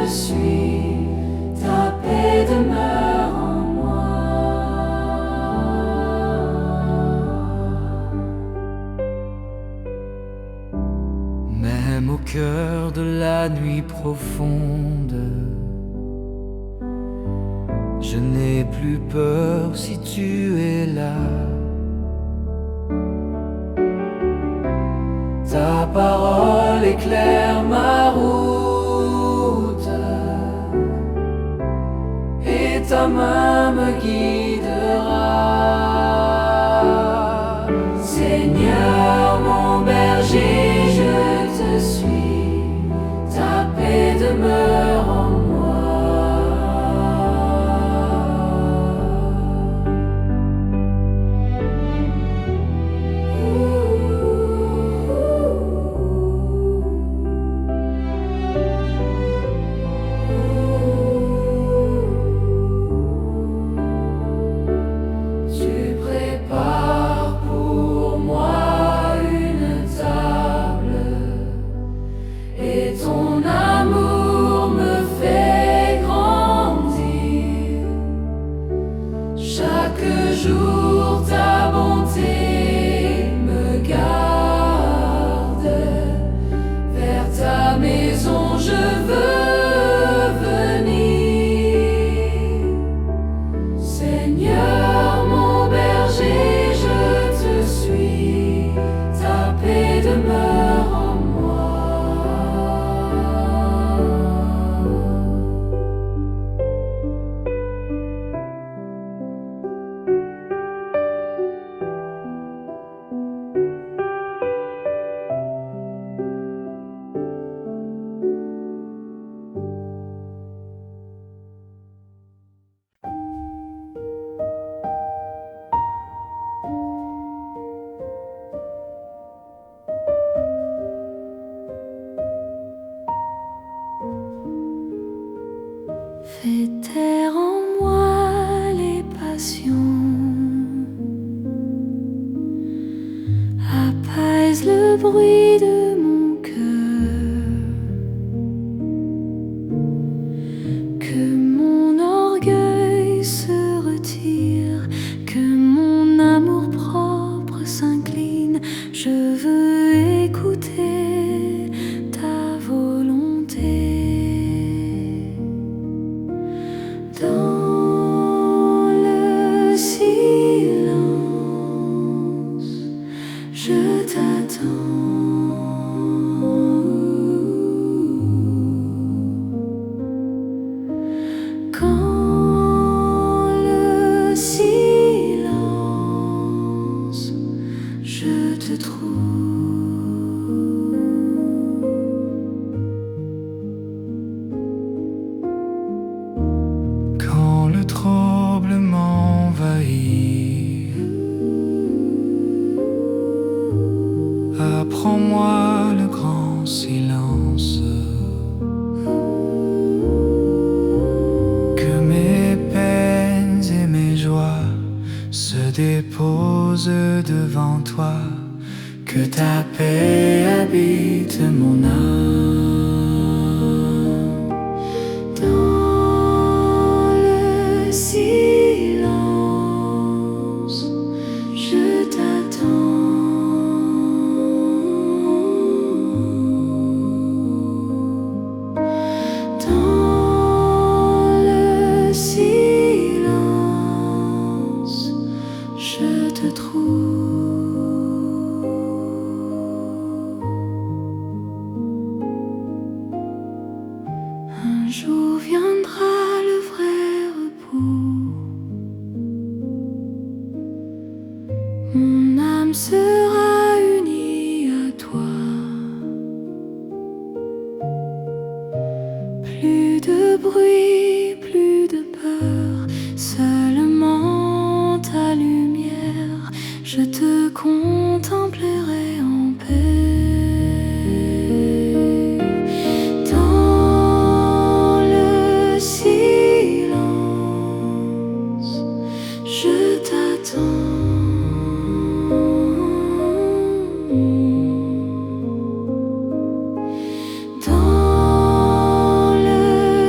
te suis, ta paix demeure en moi. Même au cœur de la nuit profonde, je n'ai plus peur si tu es là. Ta parole éclaire ma route et ta main me guidera. Seigneur mon berger, je te suis, ta paix demeure en moi. Tu prépares pour moi une table et ton amour me fait grandir. Chaque jour ta bonté me garde. Vers ta maison je veux venir. Seigneur mon berger, je te suis, ta paix demeure en moi. Fais taire en moi les passions, apaise le bruit de mon cœur, que mon orgueil se retire, que mon amour propre s'incline. Je veux écouter ta volonté. Dans le silence, je t'attends. Quand le silence, je te trouve. Quand le trouble m'envahit, apprends-moi le grand silence. Que mes peines et mes joies se déposent devant toi. Que ta paix habite mon âme. Dans le silence, je t'attends. Dans le silence, je te trouve. Un jour viendra le vrai repos. Mon âme sera unie à toi. Plus de bruit, plus de peur, seulement ta lumière. Je te contemplerai en paix. Dans le silence, je t'attends. Dans le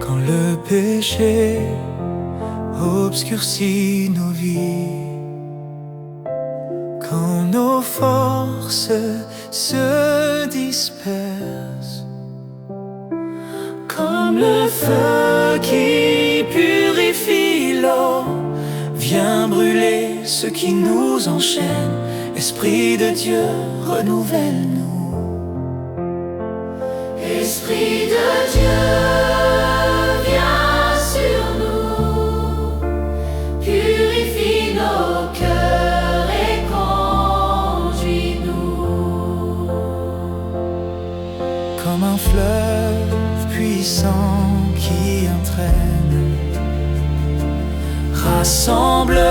Quand le péché obscurcit nos vies, quand nos forces se dispersent, comme le feu qui purifie l'eau, viens brûler ce qui nous enchaîne. Esprit de Dieu, renouvelle-nous. Esprit de Dieu, viens sur nous, purifie nos cœurs et conduis-nous. Comme un fleuve puissant qui entraîne, rassemble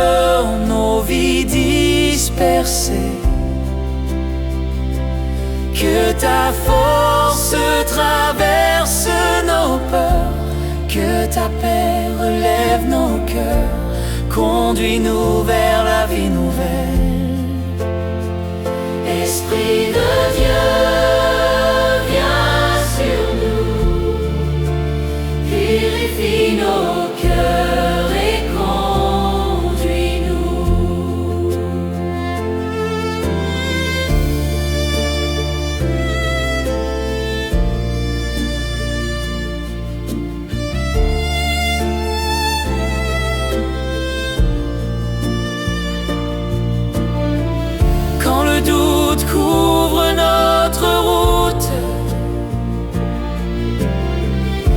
nos vies dispersées. Que ta force traverse nos peurs, que ta paix relève nos cœurs. Conduis-nous vers la vie nouvelle. Esprit de Dieu, viens sur nous, purifie nos cœurs et conduis-nous. Quand le doute couvre notre route,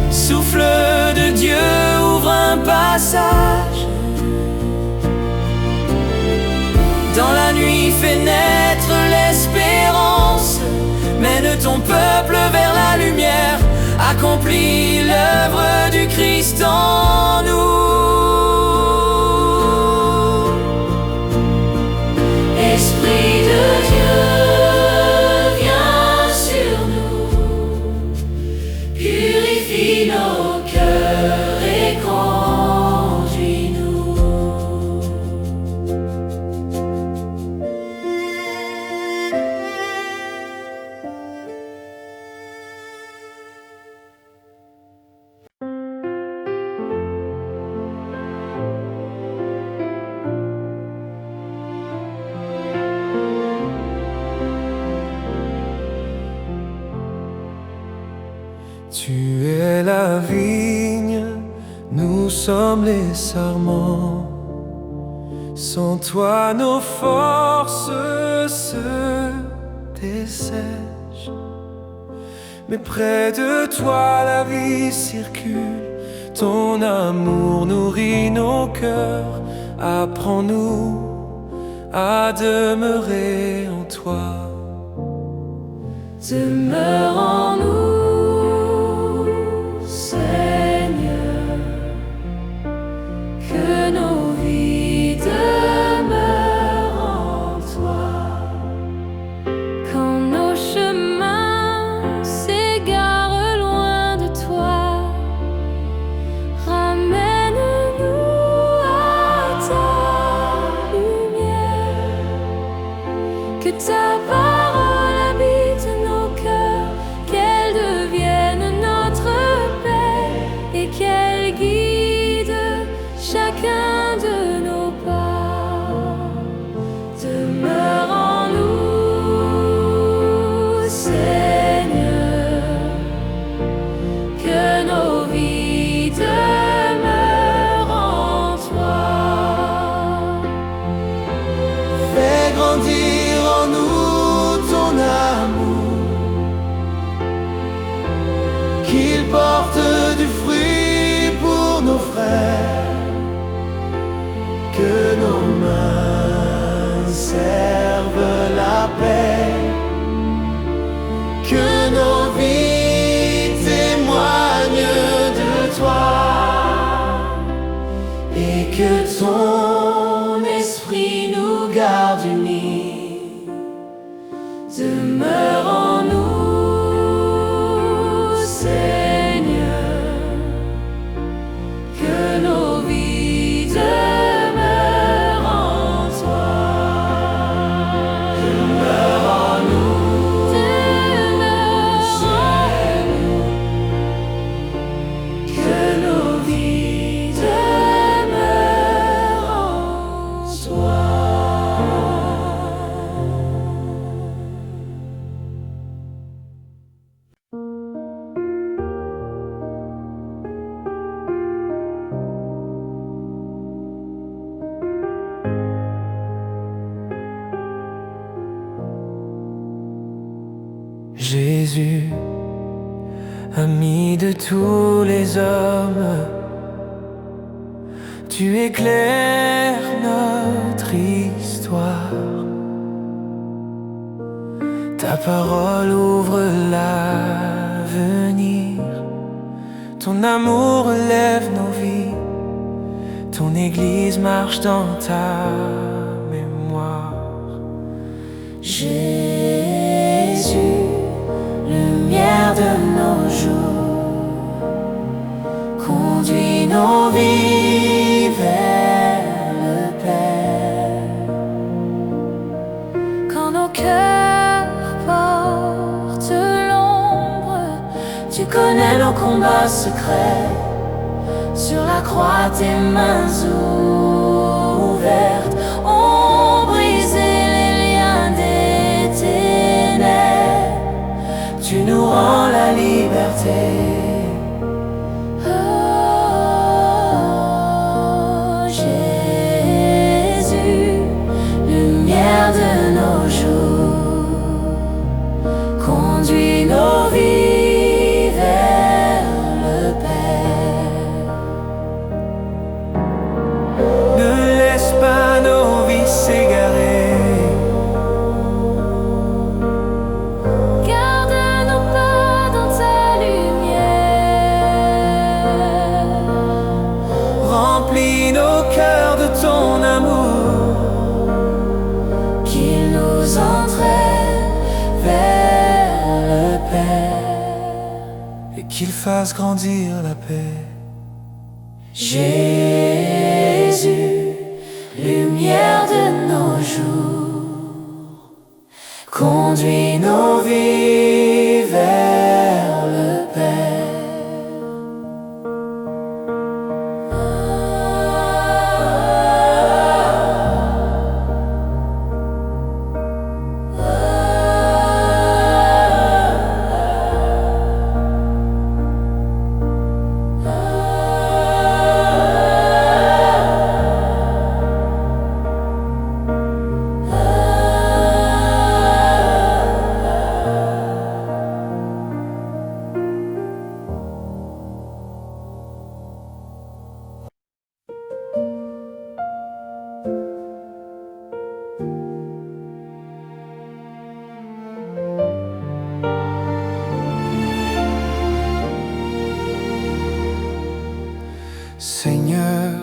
souffle de Dieu ouvre un passage. Dans la nuit fait naître l'espérance. Mène ton peuple vers la lumière. Accomplis l'œuvre du Christ en nous. Esprit de Dieu, viens sur nous, purifie nos cœurs et conduis-nous. Tu es la vigne, nous sommes les sarments. Sans toi nos forces se dessèchent. Mais près de toi la vie circule. Ton amour nourrit nos cœurs. Apprends-nous à demeurer en toi. Demeure en nous, Seigneur, que nos vies demeurent en toi. Quand nos chemins s'égarent loin de toi, ramène-nous à ta lumière. Que ta parole habite nos cœurs, qu'elle devienne notre paix et qu'elle guide chacun de nos pas. Demeure en nous, Seigneur, que nos vies demeurent en toi. Fais grandir en nous ton amour, qu'il porte du fruit pour nos frères, que nos mains servent la paix, que nos vies témoignent de toi, et que ton esprit nous garde unis. Demeure en nous, Seigneur, que nos vies demeurent en toi. Demeure en nous, Seigneur, que Jésus, ami de tous les hommes, tu éclaires notre histoire. Ta parole ouvre l'avenir, ton amour relève nos vies, ton Église marche dans ta mémoire. Jésus, lumière de nos jours, conduis nos vies vers le Père. Quand nos cœurs portent l'ombre, Tu connais nos combats secrets. Sur la croix, tes mains ouvertes ont brisé les liens des ténèbres. Tu nous rends la liberté. oh Jésus, Lumière de nos jours, conduis nos vies vers le Père. Ne laisse pas nos vies s'égarer. garde nos pas dans ta lumière. Remplis nos cœurs de ton amour, Qu'il nous entraîne vers le Père. et qu'il fasse grandir la paix. Jésus, lumière de nos jours, conduis nos vies vers le Père. Seigneur,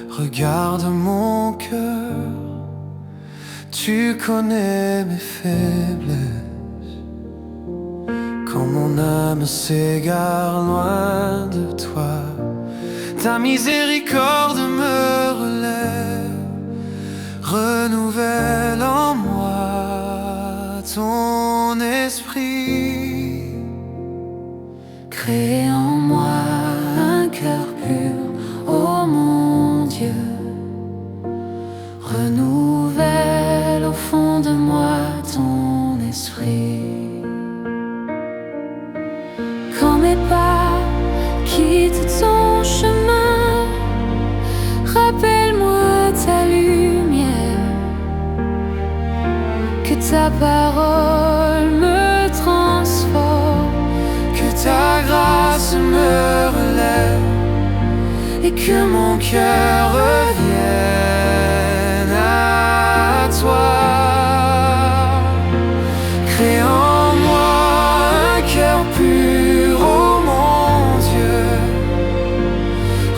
regarde mon cœur, tu connais mes faiblesses. Quand mon âme s'égare loin de toi, ta miséricorde me relève, renouvelle en moi ton esprit. Crée en moi un cœur pur, ô mon Dieu. Renouvelle au fond de moi ton esprit. Quand mes pas quittent ton chemin, rappelle-moi ta lumière. Que ta parole me transforme, Que ta grâce me relève et que mon cœur revienne à toi. Crée en moi un cœur pur, ô mon Dieu.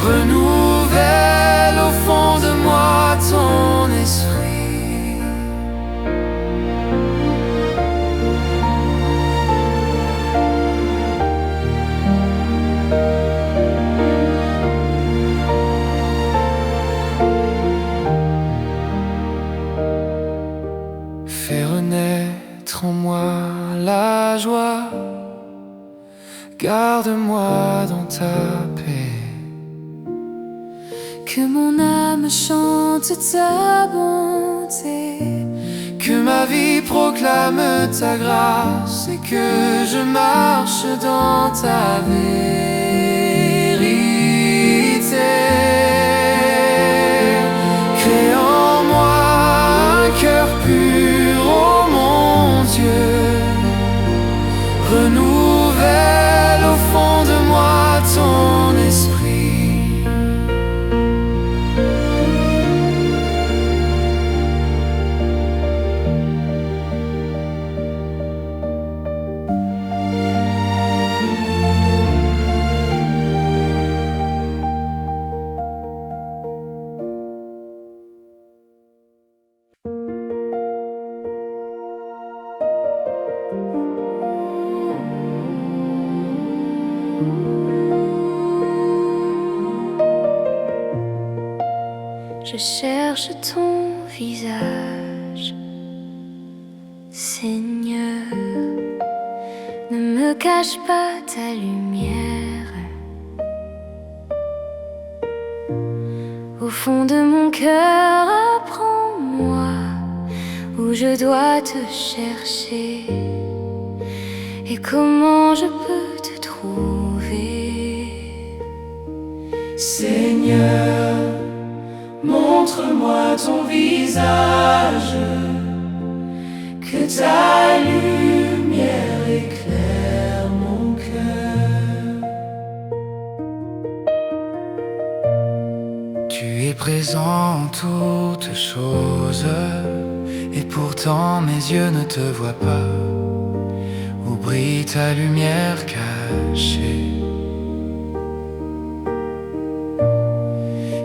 Renouvelle au fond de moi ton esprit. Fais renaître en moi la joie, garde-moi dans ta paix. que mon âme chante ta bonté. Que ma vie proclame ta grâce et que je marche dans ta vérité. Crée en moi un cœur pur, ô mon Dieu. je cherche ton visage. Seigneur, ne me cache pas ta lumière. Au fond de mon cœur, apprends-moi où je dois te chercher et comment je peux te trouver. Seigneur, montre-moi ton visage, que ta lumière éclaire mon cœur. Tu es présent en toutes choses, et pourtant mes yeux ne te voient pas. Où brille ta lumière cachée,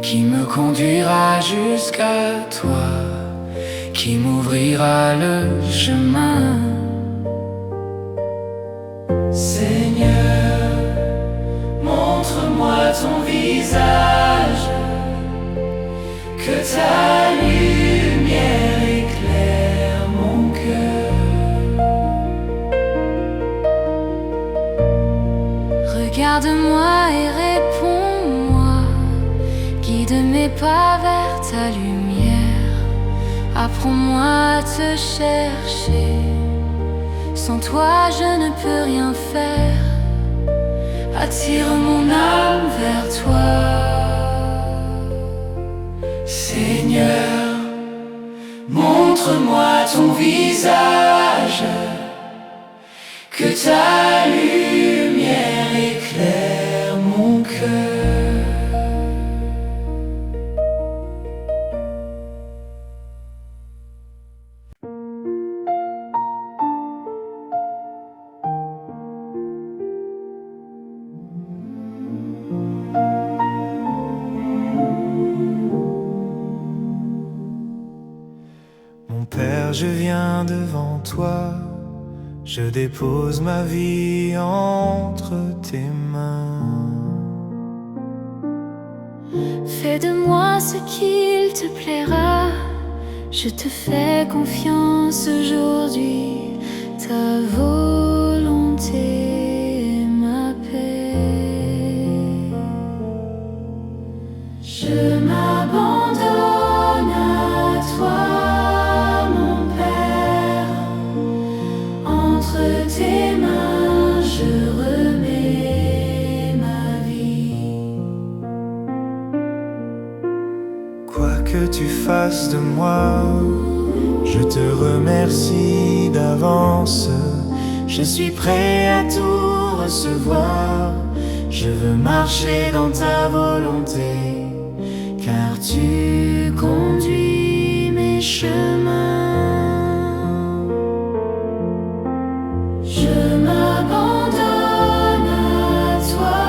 qui me conduira jusqu'à toi, qui m'ouvrira le chemin. Seigneur, montre-moi ton visage, que ta lumière éclaire mon cœur. Regarde-moi et réponds-moi, guide mes pas vers ta lumière. Apprends-moi à te chercher, sans toi je ne peux rien faire. Attire mon âme vers toi. Seigneur, montre-moi ton visage, que ta lumière éclaire mon cœur. Mon Père, je viens devant toi, je dépose ma vie entre tes mains. Fais de moi ce qu'il te plaira, je te fais confiance aujourd'hui. Ta volonté est ma paix. Je m'abandonne à toi, mon Père. Entre tes mains, je remets ma vie. Quoi que tu fasses de moi, je te remercie d'avance. Je suis prêt à tout recevoir. Je veux marcher dans ta volonté, car tu conduis mes chemins. Je m'abandonne à toi,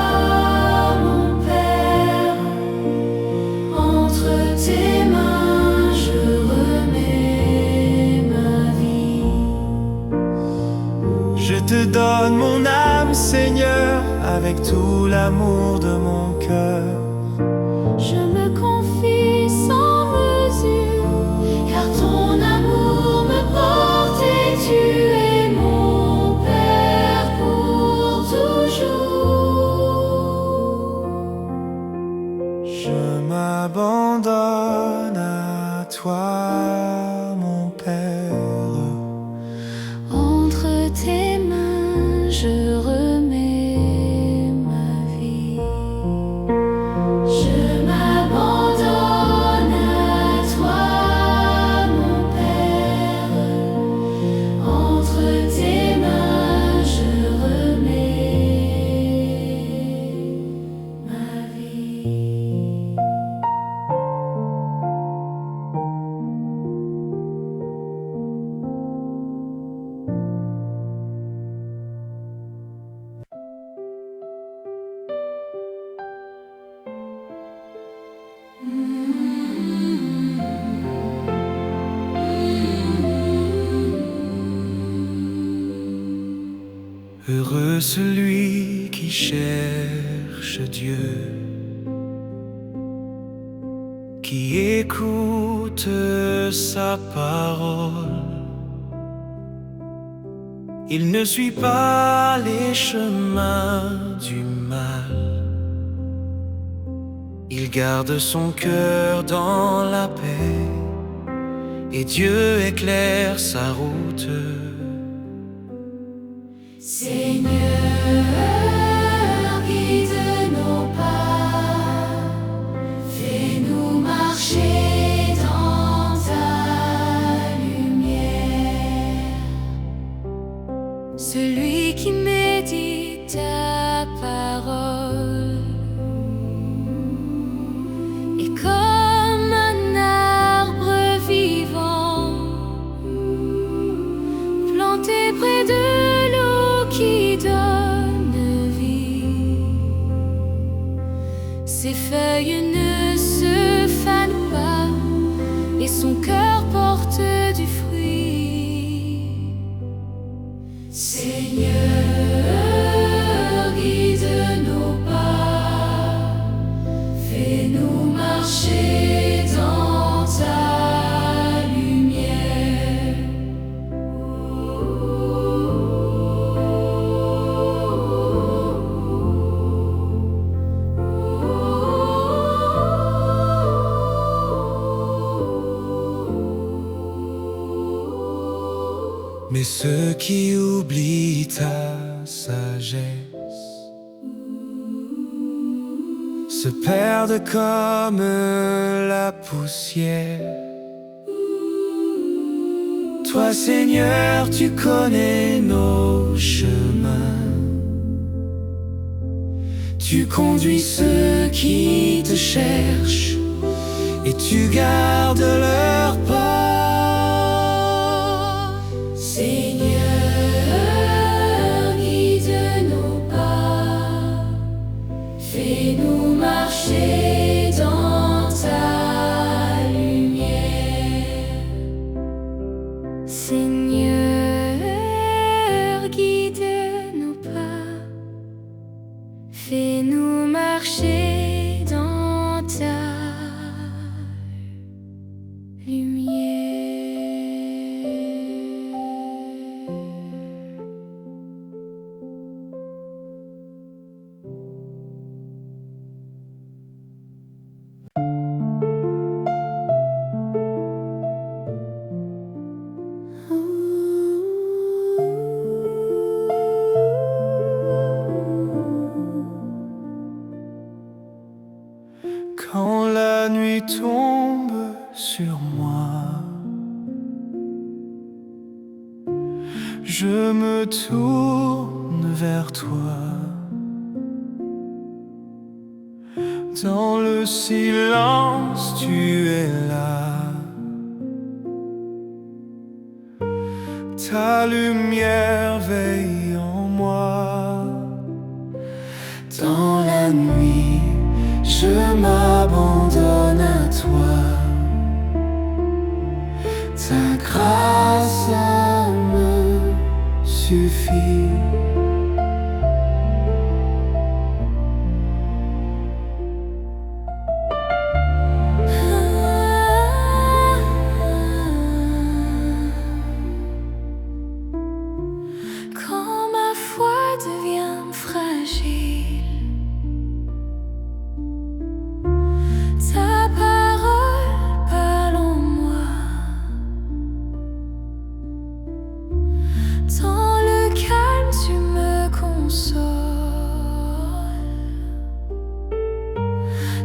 mon Père. Entre tes mains, je remets ma vie. Je te donne mon âme, Seigneur, avec tout l'amour de mon cœur. Je me confie sans mesure, car ton amour me porte et tu es mon Père pour toujours. Je m'abandonne à toi, mon Père. Entre tes mains, je remets ma vie. Je m'abandonne à toi, mon Père. Entre tes mains, je remets ma vie. Heureux celui qui cherche Dieu, qui écoute sa parole. Il ne suit pas les chemins du mal. Il garde son cœur dans la paix, et Dieu éclaire sa route. Seigneur, guide nos pas, fais-nous marcher dans ta lumière. Celui qui médite ta parole est comme un arbre vivant planté près de l'eau qui donne vie. Ses feuilles ne se fanent pas et son cœur porte du fruit. Seigneur, guide nos pas, fais-nous marcher dans ta lumière. Mais ceux qui oublient ta sagesse se perdent comme la poussière. Toi, Seigneur, tu connais nos chemins. Tu conduis ceux qui te cherchent et tu gardes leurs pas. Seigneur, guide nos pas, fais-nous marcher dans ta lumière. Seigneur, guide nos pas, fais-nous marcher dans ta lumière. Quand la nuit tombe sur moi, je me tourne vers toi. Dans le silence, tu es là. Ta lumière veille en moi. Dans la nuit, je m'abandonne à toi. Ta grâce me suffit. Quand ma foi devient fragile, ta parole parle en moi. Dans le calme, tu me consoles.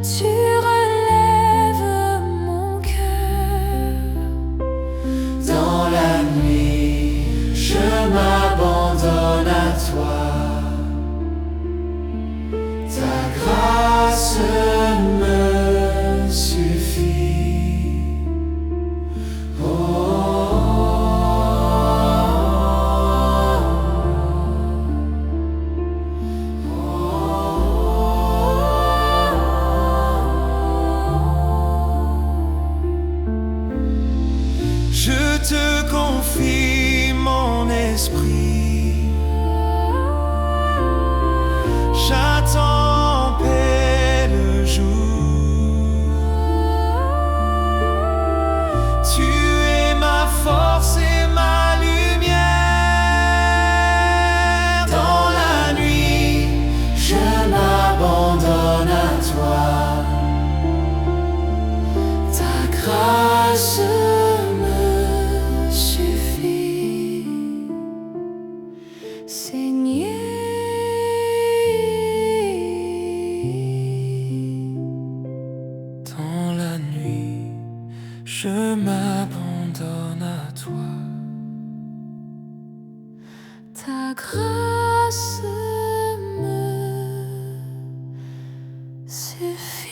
Tu relèves mon cœur. Dans la nuit, je m'abandonne à toi. Ta grâce me suffit. Je te confie mon esprit. J'attends en paix le jour grâce me suffit. Seigneur, dans la nuit, je m'abandonne à toi. ta grâce me suffit.